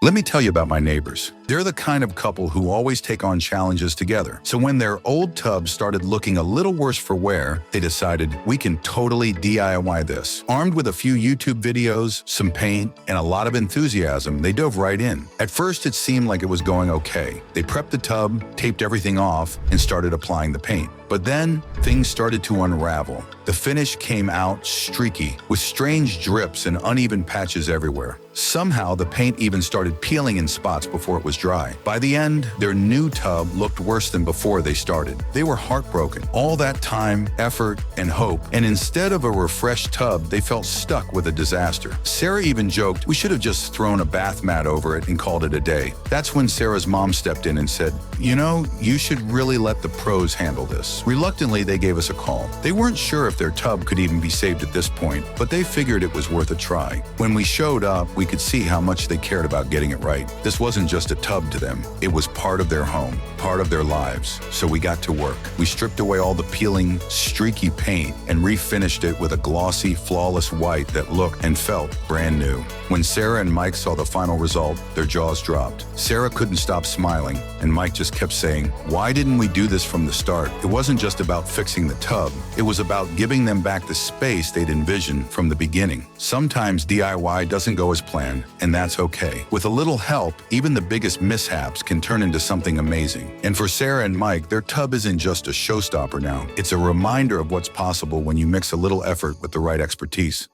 Let me tell you about my neighbors. They're the kind of couple who always take on challenges together. So when their old tub started looking a little worse for wear, they decided we can totally DIY this. Armed with a few YouTube videos, some paint, and a lot of enthusiasm, they dove right in. At first, it seemed like it was going okay. They prepped the tub, taped everything off, and started applying the paint. But then, things started to unravel. The finish came out streaky, with strange drips and uneven patches everywhere. Somehow, the paint even started peeling in spots before it was dry. By the end, their new tub looked worse than before they started. They were heartbroken. All that time, effort, and hope, and instead of a refreshed tub, they felt stuck with a disaster. Sarah even joked, "We should have just thrown a bath mat over it and called it a day." That's when Sarah's mom stepped in and said, "You know, you should really let the pros handle this." Reluctantly, they gave us a call. They weren't sure if their tub could even be saved at this point, but they figured it was worth a try. When we showed up, we could see how much they cared about getting it right. This wasn't just a tub to them. It was part of their home, part of their lives. So we got to work. We stripped away all the peeling, streaky paint and refinished it with a glossy, flawless white that looked and felt brand new. When Sarah and Mike saw the final result, their jaws dropped. Sarah couldn't stop smiling, and Mike just kept saying, "Why didn't we do this from the start?" It wasn't just about fixing the tub. It was about giving them back the space they'd envisioned from the beginning. Sometimes DIY doesn't go as planned, and that's okay. With a little help, even the biggest mishaps can turn into something amazing. And for Sarah and Mike, their tub isn't just a showstopper now. It's a reminder of what's possible when you mix a little effort with the right expertise.